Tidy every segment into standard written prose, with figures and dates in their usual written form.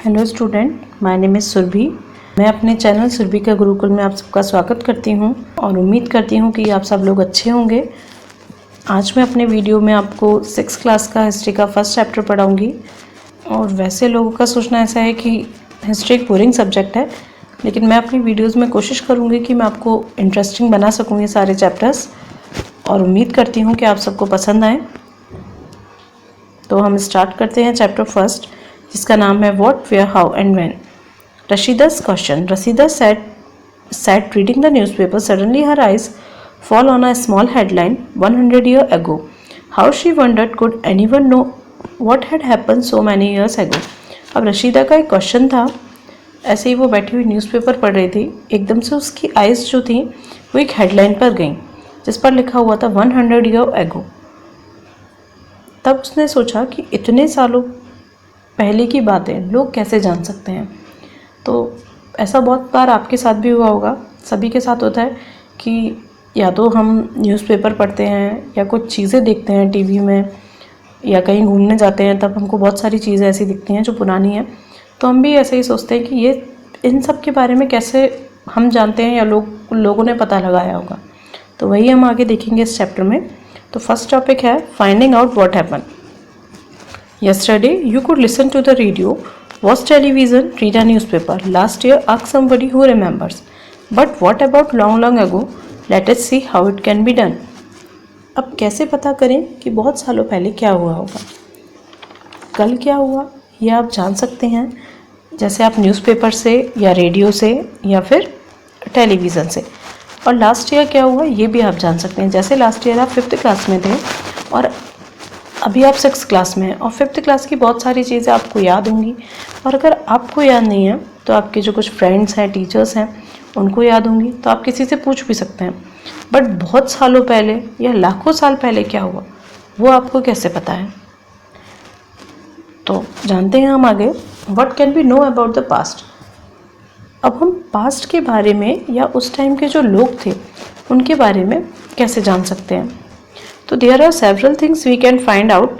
Hello student, my name is Surbhi. मैं अपने channel Surabhi का गुरुकुल में आप सबका स्वागत करती हूं और उम्मीद करती हूं कि आप सब लोग अच्छे होंगे। आज मैं अपने वीडियो में आपको 6th क्लास का हिस्ट्री का फर्स्ट चैप्टर पढ़ाऊंगी। और वैसे लोगों का सोचना ऐसा है कि हिस्ट्री एक बोरिंग सब्जेक्ट है, लेकिन मैं अपनी वीडियोज़ में कोशिश करूँगी कि मैं आपको इंटरेस्टिंग बना सकूँ ये सारे चैप्टर्स, और उम्मीद करती हूँ कि आप सबको पसंद आए। तो हम स्टार्ट करते हैं चैप्टर फर्स्ट, जिसका नाम है what, where, how and when. Rashida's question. Rashida sat reading the newspaper. Suddenly her eyes fall on a small headline, 100 years ago. How she wondered, could anyone know what had happened so many years ago? अब रशीदा का एक question था। ऐसे ही वो बैठी हुई newspaper पढ़ रही थी, एकदम से उसकी आइज़ जो थी वो एक हेडलाइन पर गईं, जिस पर लिखा हुआ था 100 years ago। तब उसने सोचा कि इतने सालों पहले की बातें लोग कैसे जान सकते हैं। तो ऐसा बहुत बार आपके साथ भी हुआ होगा, सभी के साथ होता है कि या तो हम न्यूज़पेपर पढ़ते हैं या कुछ चीज़ें देखते हैं टीवी में, या कहीं घूमने जाते हैं, तब हमको बहुत सारी चीज़ें ऐसी दिखती हैं जो पुरानी हैं। तो हम भी ऐसे ही सोचते हैं कि ये इन सब के बारे में कैसे हम जानते हैं या लोगों ने पता लगाया होगा। तो वही हम आगे देखेंगे इस चैप्टर में। तो फर्स्ट टॉपिक है finding out what happen. Yesterday, you could listen to the radio, watch television, read a newspaper. Last year, ask somebody who remembers. But what about long ago? Let us see how it can be done. अब कैसे पता करें कि बहुत सालों पहले क्या हुआ होगा, कल क्या हुआ, यह आप जान सकते हैं जैसे आप न्यूज़पेपर से या रेडियो से या फिर टेलीविज़न से। और लास्ट ईयर क्या हुआ ये भी आप जान सकते हैं, जैसे लास्ट ईयर आप 5th क्लास में थे और अभी आप 6th क्लास में हैं, और 5th क्लास की बहुत सारी चीज़ें आपको याद होंगी। और अगर आपको याद नहीं है तो आपके जो कुछ फ्रेंड्स हैं, टीचर्स हैं, उनको याद होंगी, तो आप किसी से पूछ भी सकते हैं। बट बहुत सालों पहले या लाखों साल पहले क्या हुआ वो आपको कैसे पता है। तो जानते हैं हम आगे, what can be know about the past. अब हम पास्ट के बारे में या उस टाइम के जो लोग थे उनके बारे में कैसे जान सकते हैं। So there are several things we can find out: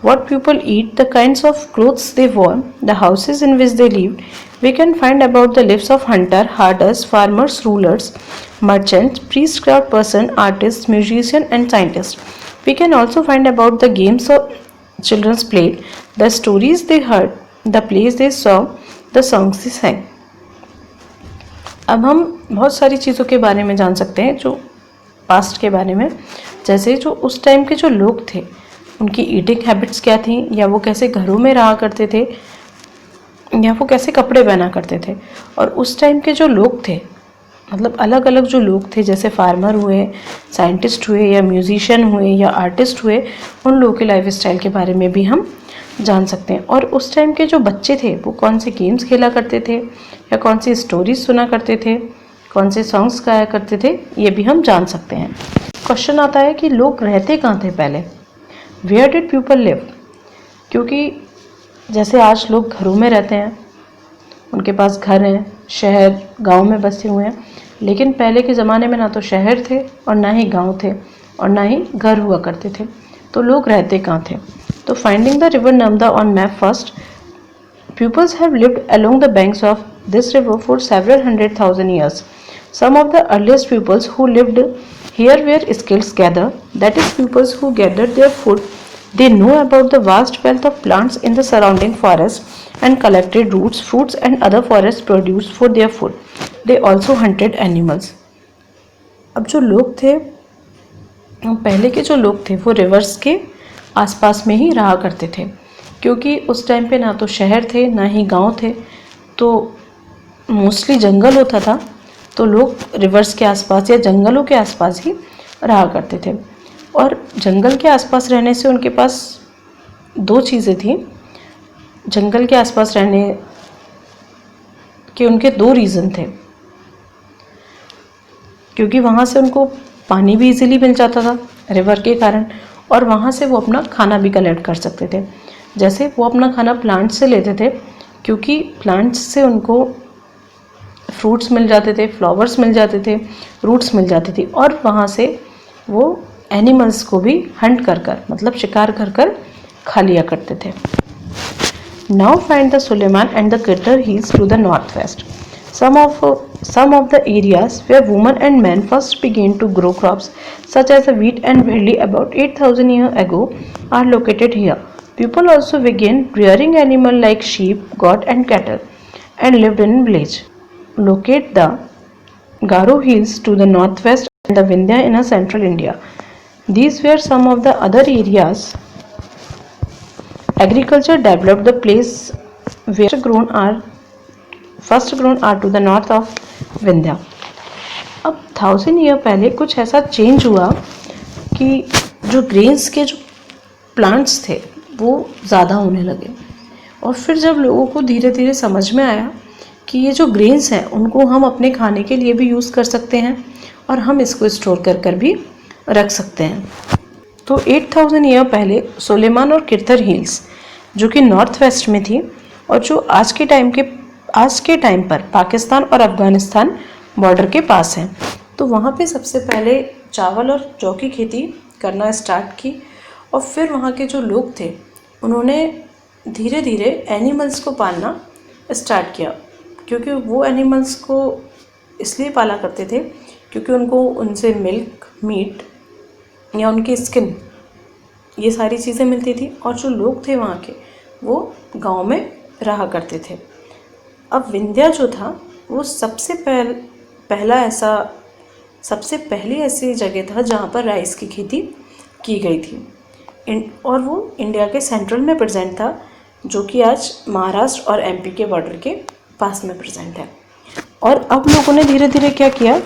what people eat, the kinds of clothes they wore, the houses in which they lived. We can find about the lives of hunter, herders, farmers, rulers, merchants, priest, craft person, artists, musician and scientists. We can also find about the games of children played, the stories they heard, the plays they saw, the songs they sang. अब हम बहुत सारी चीज़ों के बारे में जान सकते हैं जो पास्ट के बारे में, जैसे जो उस टाइम के जो लोग थे उनकी ईटिंग हैबिट्स क्या थी, या वो कैसे घरों में रहा करते थे, या वो कैसे कपड़े पहना करते थे। और उस टाइम के जो लोग थे, मतलब अलग अलग जो लोग थे, जैसे फार्मर हुए, साइंटिस्ट हुए, या म्यूजिशियन हुए, या आर्टिस्ट हुए, उन लोगों के लाइफ स्टाइल के बारे में भी हम जान सकते हैं। और उस टाइम के जो बच्चे थे वो कौन से गेम्स खेला करते थे, या कौन सी स्टोरीज सुना करते थे, कौन से सॉन्ग्स गाया करते थे, ये भी हम जान सकते हैं। क्वेश्चन आता है कि लोग रहते कहाँ थे पहले, वेयर डिड पीपल लिव। क्योंकि जैसे आज लोग घरों में रहते हैं, उनके पास घर हैं, शहर गांव में बसे हुए हैं, लेकिन पहले के ज़माने में ना तो शहर थे और ना ही गांव थे और ना ही घर हुआ करते थे। तो लोग रहते कहाँ थे। तो finding the river Narmada on map first, pupils have lived along the banks of this river for several 100,000 years. Some of the earliest pupils who lived here were skills gatherer, that is, pupils who gathered their food. They know about the vast wealth of plants in the surrounding forest and collected roots, fruits and other forest produce for their food. They also hunted animals. अब जो लोग थे, पहले के जो लोग थे वो रिवर्स के आसपास में ही रहा करते थे, क्योंकि उस टाइम पे ना तो शहर थे ना ही गांव थे, तो मोस्टली जंगल होता था। तो लोग रिवर्स के आसपास या जंगलों के आसपास ही रहा करते थे। और जंगल के आसपास रहने से उनके पास दो चीज़ें थी। जंगल के आसपास रहने के उनके दो रीज़न थे, क्योंकि वहाँ से उनको पानी भी इजीली मिल जाता था रिवर के कारण, और वहाँ से वो अपना खाना भी कलेक्ट कर सकते थे। जैसे वो अपना खाना प्लांट से लेते थे, क्योंकि प्लांट्स से उनको फ्रूट्स मिल जाते थे, फ्लावर्स मिल जाते थे, रूट्स मिल जाती थी, और वहाँ से वो एनिमल्स को भी हंट कर कर, मतलब शिकार कर कर खा लिया करते थे। Now find the Suleiman and the Kirtar Hills to the northwest. Some of the areas where women and men first began to grow crops such as wheat and barley about 8,000 years ago are located here. People also began rearing animals like sheep, goat and cattle and lived in village. Locate the Garo Hills to the northwest and the Vindhya in central India. These were some of the other areas. Agriculture developed the place where first grown are to the north of Vindhya. अब 1000 year पहले कुछ ऐसा change हुआ कि जो grains के जो plants थे वो ज़्यादा होने लगे और फिर जब लोगों को धीरे धीरे समझ में आया कि ये जो ग्रेन्स हैं उनको हम अपने खाने के लिए भी यूज़ कर सकते हैं और हम इसको स्टोर कर कर भी रख सकते हैं। तो 8000 ईयर पहले सुलेमान और किरथर हिल्स जो कि नॉर्थ वेस्ट में थी और जो आज के टाइम पर पाकिस्तान और अफ़गानिस्तान बॉर्डर के पास है, तो वहाँ पे सबसे पहले चावल और जौ की खेती करना स्टार्ट की और फिर वहाँ के जो लोग थे उन्होंने धीरे धीरे एनिमल्स को पालना स्टार्ट किया, क्योंकि वो एनिमल्स को इसलिए पाला करते थे क्योंकि उनको उनसे मिल्क, मीट या उनकी स्किन ये सारी चीज़ें मिलती थी और जो लोग थे वहाँ के वो गांव में रहा करते थे। अब विंध्या जो था वो सबसे पहली ऐसी जगह था जहाँ पर राइस की खेती की गई थी और वो इंडिया के सेंट्रल में प्रेजेंट था, जो कि आज महाराष्ट्र और एमपी के बॉर्डर के पास में प्रेजेंट है। और अब लोगों ने धीरे धीरे क्या किया,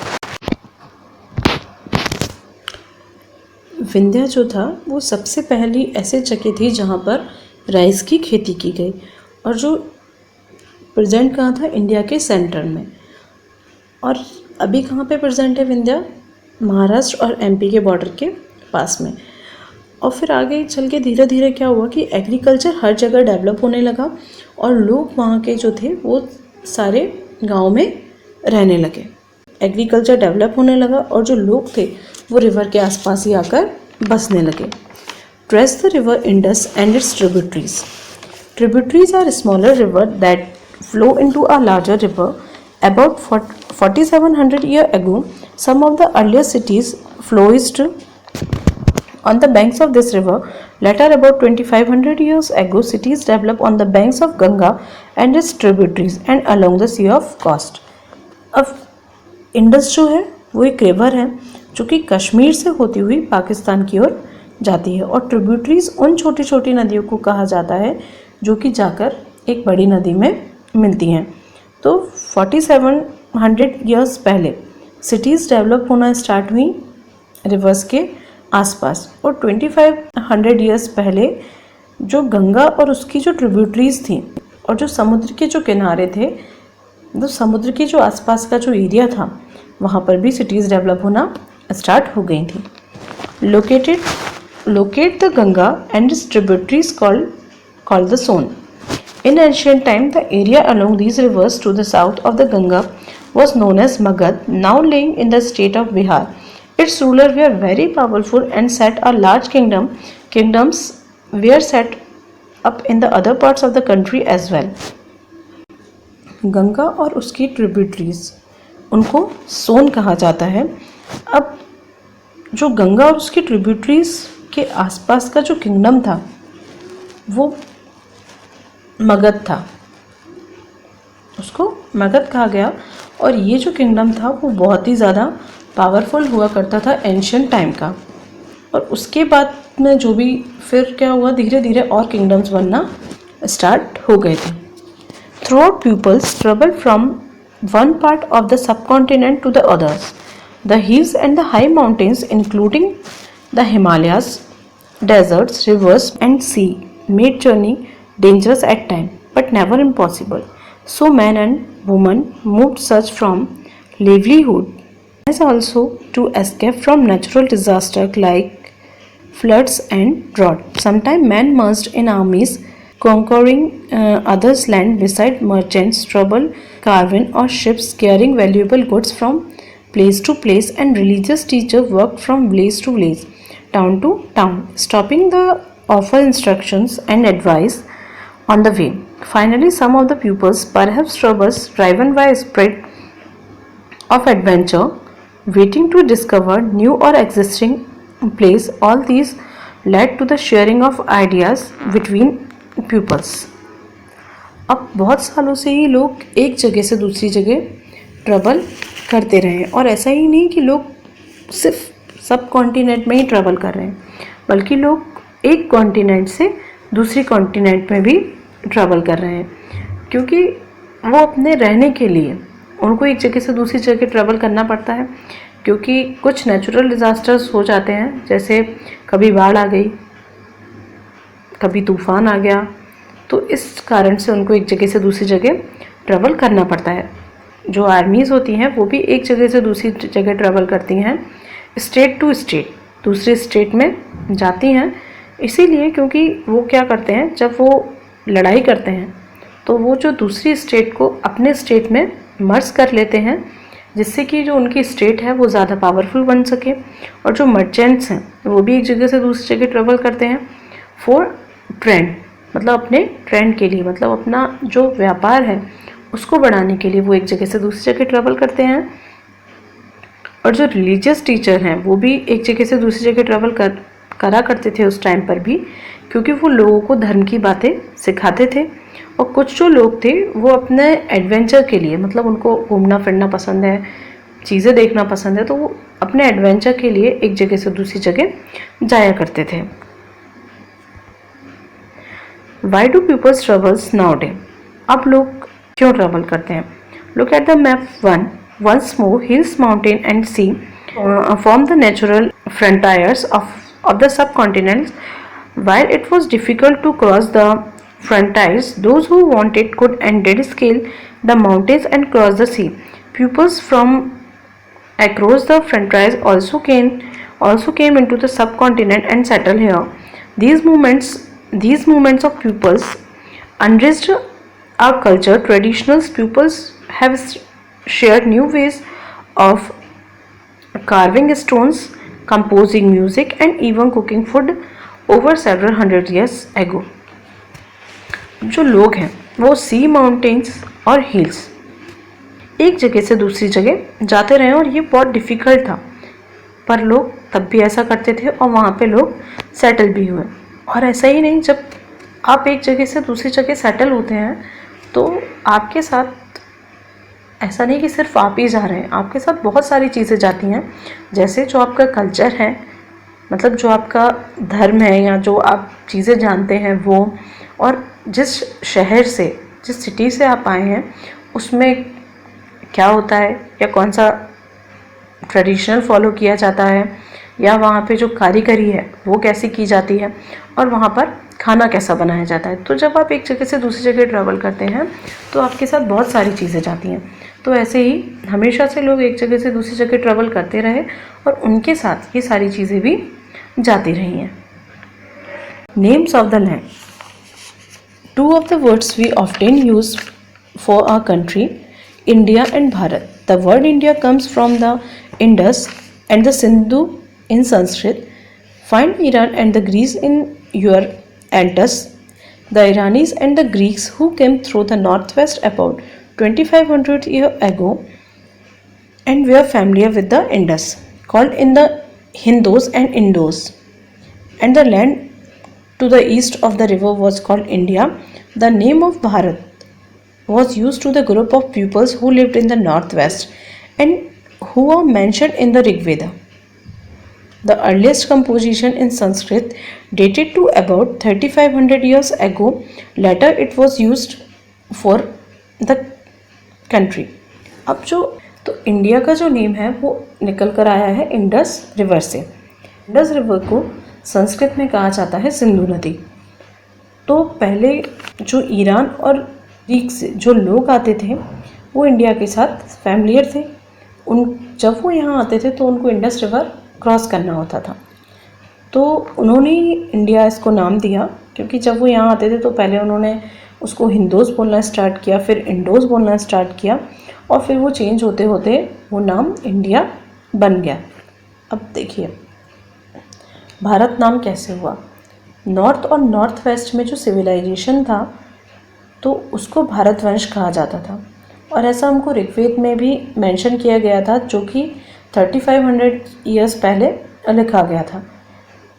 विंध्या जो था वो सबसे पहली ऐसी जगह थी जहाँ पर राइस की खेती की गई और जो प्रेजेंट कहाँ था, इंडिया के सेंटर में। और अभी कहाँ पे प्रेजेंट है विंध्या, महाराष्ट्र और एमपी के बॉर्डर के पास में। और फिर आगे चल के धीरे धीरे क्या हुआ कि एग्रीकल्चर हर जगह डेवलप होने लगा और लोग वहाँ के जो थे वो सारे गांव में रहने लगे। एग्रीकल्चर डेवलप होने लगा और जो लोग थे वो रिवर के आसपास ही आकर बसने लगे। Trace the river Indus and its tributaries. Tributaries are smaller rivers that flow into a larger river. About 4700 years ago, some of the earliest cities flourished on the banks of this river. Later, about 2500 years ago, cities developed on the banks of Ganga and its tributaries and along the Sea of Coast. अब Indus जो है वो एक river है जो कि कश्मीर से होती हुई पाकिस्तान की ओर जाती है और ट्रिब्यूटरीज उन छोटी छोटी नदियों को कहा जाता है जो कि जाकर एक बड़ी नदी में मिलती हैं। तो 4700 ईयर्स पहले सिटीज़ डेवलप होना स्टार्ट हुई रिवर्स के आसपास और 2500 ईयर्स पहले जो गंगा और उसकी जो ट्रिब्यूटरीज थी और जो समुद्र के जो किनारे थे, तो समुद्र के जो आसपास का जो एरिया था वहाँ पर भी सिटीज़ डेवलप होना स्टार्ट हो गई थी। Locate the Ganga and its tributaries called the Son. In ancient time, the area along these rivers to the south of the Ganga was known as Magad, now lying in the state of Bihar. Its rulers were very powerful and set a large kingdoms were set up in the other parts of the country as well. Ganga और उसकी tributaries उनको सोन कहा जाता है। अब जो गंगा और उसकी ट्रिब्यूटरीज के आसपास का जो किंगडम था वो मगध था, उसको मगध कहा गया और ये जो किंगडम था वो बहुत ही ज़्यादा पावरफुल हुआ करता था एंशिएंट टाइम का। और उसके बाद में जो भी फिर क्या हुआ, धीरे धीरे और किंगडम्स बनना स्टार्ट हो गए थे। Throughout peoples traveled from one part of the subcontinent to the others. The hills and the high mountains, including the Himalayas, deserts, rivers, and sea, made journey dangerous at times, but never impossible. So men and women moved search from livelihood, as also to escape from natural disasters like floods and drought. Sometimes men merged in armies, conquering others' land beside merchants, trouble caravan or ships carrying valuable goods from place to place, and religious teachers worked from village to village, town to town, stopping the offer instructions and advice on the way. Finally, some of the pupils, perhaps troubles driven by a spirit of adventure, waiting to discover new or existing place, all these led to the sharing of ideas between pupils. अब बहुत सालों से ही लोग एक जगह से दूसरी जगह ट्रैवल करते रहे और ऐसा ही नहीं कि लोग सिर्फ सब कॉन्टिनेंट में ही ट्रैवल कर रहे हैं, बल्कि लोग एक कॉन्टिनेंट से दूसरी कॉन्टिनेंट में भी ट्रैवल कर रहे हैं, क्योंकि वो अपने रहने के लिए उनको एक जगह से दूसरी जगह ट्रैवल करना पड़ता है, क्योंकि कुछ नेचुरल डिज़ास्टर्स हो जाते हैं, जैसे कभी बाढ़ आ गई, कभी तूफान आ गया, तो इस कारण से उनको एक जगह से दूसरी जगह ट्रैवल करना पड़ता है। जो आर्मीज़ होती हैं वो भी एक जगह से दूसरी जगह ट्रैवल करती हैं, स्टेट टू स्टेट, दूसरे स्टेट में जाती हैं, इसीलिए क्योंकि वो क्या करते हैं, जब वो लड़ाई करते हैं तो वो जो दूसरी स्टेट को अपने स्टेट में मर्ज कर लेते हैं, जिससे कि जो उनकी स्टेट है वो ज़्यादा पावरफुल बन सके। और जो मर्चेंट्स हैं वो भी एक जगह से दूसरी जगह ट्रैवल करते हैं फॉर ट्रेंड, मतलब अपने ट्रेंड के लिए, मतलब अपना जो व्यापार है उसको बढ़ाने के लिए वो एक जगह से दूसरी जगह ट्रैवल करते हैं। और जो रिलीजियस टीचर हैं वो भी एक जगह से दूसरी जगह ट्रैवल करा करते थे उस टाइम पर भी, क्योंकि वो लोगों को धर्म की बातें सिखाते थे। और कुछ जो लोग थे वो अपने एडवेंचर के लिए, मतलब उनको घूमना फिरना पसंद है, चीज़ें देखना पसंद है, तो वो अपने एडवेंचर के लिए एक जगह से दूसरी जगह जाया करते थे। Why do peoples travels nowadays? अब लोग क्यों ट्रैवल करते हैं? Look at the map 1. Once more, hills, mountain and sea form the natural frontiers of the subcontinents. While it was difficult to cross the frontiers, those who wanted could and did scale the mountains and cross the sea. Pupils from across the frontiers also came into the subcontinent and settled here. These movements of pupils enriched our culture. Traditional pupils have shared new ways of carving stones, composing music and even cooking food over several hundred years ago. जो लोग हैं वो सी, mountains और hills एक जगह से दूसरी जगह जाते रहे और ये बहुत डिफ़िकल्ट था, पर लोग तब भी ऐसा करते थे और वहाँ पे लोग सेटल भी हुए। और ऐसा ही नहीं, जब आप एक जगह से दूसरी जगह सेटल होते हैं तो आपके साथ ऐसा नहीं कि सिर्फ आप ही जा रहे हैं, आपके साथ बहुत सारी चीज़ें जाती हैं, जैसे जो आपका कल्चर है, मतलब जो आपका धर्म है या जो आप चीज़ें जानते हैं वो, और जिस शहर से, जिस सिटी से आप आए हैं उसमें क्या होता है या कौन सा ट्रेडिशनल फॉलो किया जाता है, या वहाँ पे जो कारीगरी है वो कैसी की जाती है, और वहाँ पर खाना कैसा बनाया जाता है। तो जब आप एक जगह से दूसरी जगह ट्रैवल करते हैं तो आपके साथ बहुत सारी चीज़ें जाती हैं। तो ऐसे ही हमेशा से लोग एक जगह से दूसरी जगह ट्रैवल करते रहे और उनके साथ ये सारी चीज़ें भी जाती रही हैं। Names of the land. Two of the words we often use for our country, India and Bharat. The word India comes from the Indus and the Sindhu in Sanskrit. Find Iran and the Greece in your atlas. The Iranis and the Greeks who came through the northwest about 2500 years ago and were familiar with the Indus, called in the Hindus and Indos, and the land to the east of the river was called India. The name of Bharat was used to the group of peoples who lived in the northwest and who are mentioned in the Rig Veda. The earliest composition in Sanskrit dated to about 3500 years ago. Later it was used for the country. अब जो तो India का जो name है वो निकल कर आया है इंडस रिवर से। इंडस रिवर को संस्कृत में कहा जाता है सिंधु नदी। तो पहले जो ईरान और ग्रीक से जो लोग आते थे वो इंडिया के साथ फैमिलियर थे। जब वो यहाँ आते थे तो उनको इंडस रिवर क्रॉस करना होता था, तो उन्होंने इंडिया इसको नाम दिया, क्योंकि जब वो यहाँ आते थे तो पहले उन्होंने उसको हिंदोस बोलना स्टार्ट किया, फिर इंडोस बोलना स्टार्ट किया, और फिर वो चेंज होते होते वो नाम इंडिया बन गया। अब देखिए भारत नाम कैसे हुआ। नॉर्थ और नॉर्थ वेस्ट में जो सिविलाइजेशन था तो उसको भारतवंश कहा जाता था। और ऐसा हमको ऋग्वेद में भी मेंशन किया गया था, जो कि 3500 ईयर्स पहले लिखा गया था।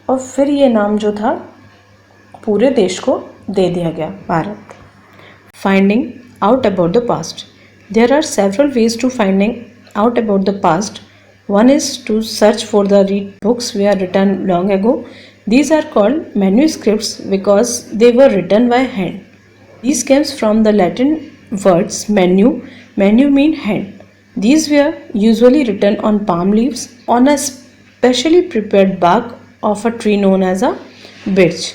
और फिर ये नाम जो था पूरे देश को दे दिया गया, Bharat. Finding out about the past. There are several ways to finding out about the past. One is to search for the read books were written long ago. These are called manuscripts because they were written by hand. These comes from the Latin words manu. Manu mean hand. These were usually written on palm leaves on a specially prepared bark of a tree known as a birch,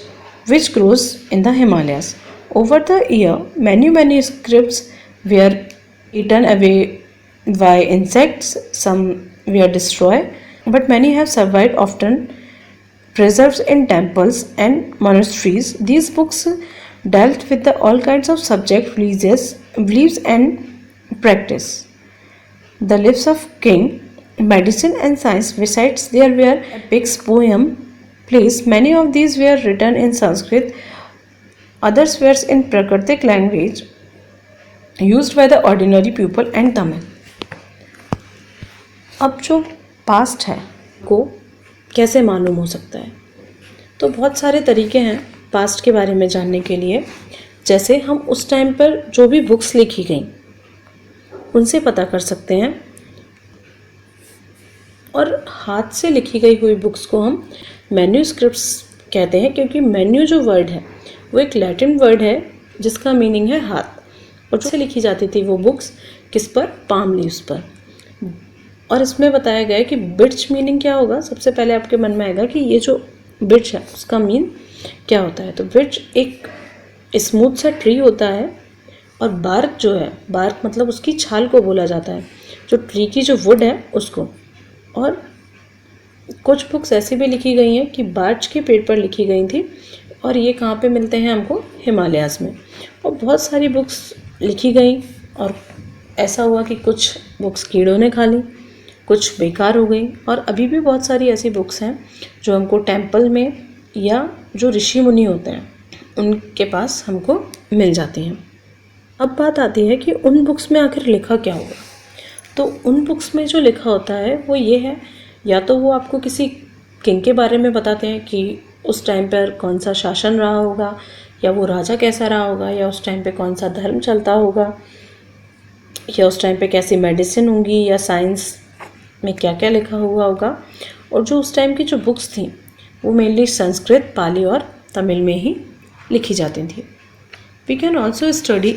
which grows in the Himalayas. Over the year, many manuscripts were eaten away by insects, some were destroyed, but many have survived, often preserved in temples and monasteries. These books dealt with all kinds of subjects, beliefs and practice. The lives of king, medicine and science. Besides, there were epics, poem, plays. Many of these were written in Sanskrit, others were in Prakritic language used by the ordinary people and Tamil. अब जो past है को कैसे मालूम हो सकता है, तो बहुत सारे तरीके हैं पास्ट के बारे में जानने के लिए। जैसे हम उस टाइम पर जो भी बुक्स लिखी गई उनसे पता कर सकते हैं, और हाथ से लिखी गई हुई बुक्स को हम मैन्यूस्क्रिप्ट्स कहते हैं, क्योंकि मैन्यू जो वर्ड है वो एक लैटिन वर्ड है जिसका मीनिंग है हाथ, और जो लिखी जाती थी वो बुक्स किस पर, पाम लीव्स पर। और इसमें बताया गया है कि बिर्च मीनिंग क्या होगा। सबसे पहले आपके मन में आएगा कि ये जो बिर्च है उसका मीन क्या होता है। तो बिर्च एक स्मूथ सा ट्री होता है, और बार्क जो है, बार्क मतलब उसकी छाल को बोला जाता है, जो ट्री की जो वुड है उसको। और कुछ बुक्स ऐसी भी लिखी गई हैं कि बार्च के पेड़ पर लिखी गई थी, और ये कहाँ पे मिलते हैं हमको, हिमालयाज़ में। और बहुत सारी बुक्स लिखी गई, और ऐसा हुआ कि कुछ बुक्स कीड़ों ने खा ली, कुछ बेकार हो गई। और अभी भी बहुत सारी ऐसी बुक्स हैं जो हमको टेंपल में या जो ऋषि मुनि होते हैं उनके पास हमको मिल जाती हैं। अब बात आती है कि उन बुक्स में आखिर लिखा क्या होगा। तो उन बुक्स में जो लिखा होता है वो ये है, या तो वो आपको किसी किंग के बारे में बताते हैं कि उस टाइम पर कौन सा शासन रहा होगा, या वो राजा कैसा रहा होगा, या उस टाइम पे कौन सा धर्म चलता होगा, या उस टाइम पे कैसी मेडिसिन होंगी, या साइंस में क्या क्या लिखा हुआ होगा। और जो उस टाइम की जो बुक्स थी वो मेनली संस्कृत, पाली और तमिल में ही लिखी जाती थी। We can also study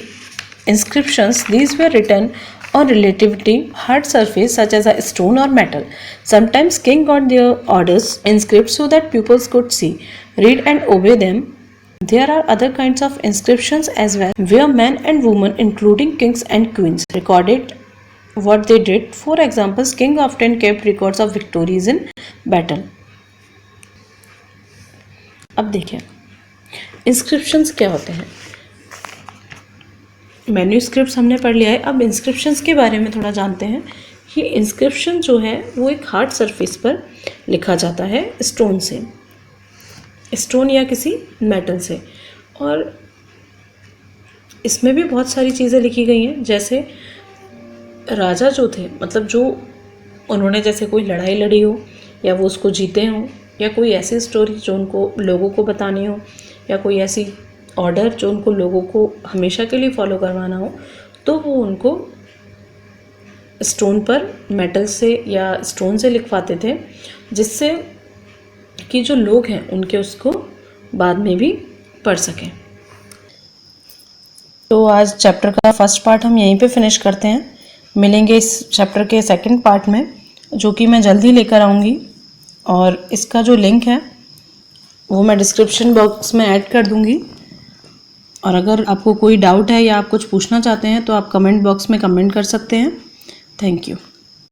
inscriptions. These were written on relatively hard surface such as a stone or metal. Sometimes king got their orders inscribed so that pupils could see, read and obey them. There are other kinds of inscriptions as well, where men and women including kings and queens recorded what they did. For example, king often kept records of victories in battle. अब देखिए inscriptions क्या होते हैं। Manuscripts हमने पढ़ लिया है, अब इंस्क्रिप्शंस के बारे में थोड़ा जानते हैं कि इंस्क्रिप्शन जो है वो एक हार्ड सरफेस पर लिखा जाता है, स्टोन से, स्टोन या किसी मेटल से। और इसमें भी बहुत सारी चीज़ें लिखी गई हैं, जैसे राजा जो थे, मतलब जो उन्होंने जैसे कोई लड़ाई लड़ी हो, या वो उसको जीते हों, या कोई ऐसी स्टोरी जो उनको लोगों को बतानी हो, या कोई ऐसी ऑर्डर जो उनको लोगों को हमेशा के लिए फॉलो करवाना हो, तो वो उनको स्टोन पर मेटल से या स्टोन से लिखवाते थे, जिससे कि जो लोग हैं उनके उसको बाद में भी पढ़ सकें। तो आज चैप्टर का फर्स्ट पार्ट हम यहीं पे फिनिश करते हैं। मिलेंगे इस चैप्टर के सेकंड पार्ट में, जो कि मैं जल्दी लेकर आऊँगी, और इसका जो लिंक है वो मैं डिस्क्रिप्शन बॉक्स में ऐड कर दूँगी। और अगर आपको कोई डाउट है या आप कुछ पूछना चाहते हैं तो आप कमेंट बॉक्स में कमेंट कर सकते हैं। Thank you.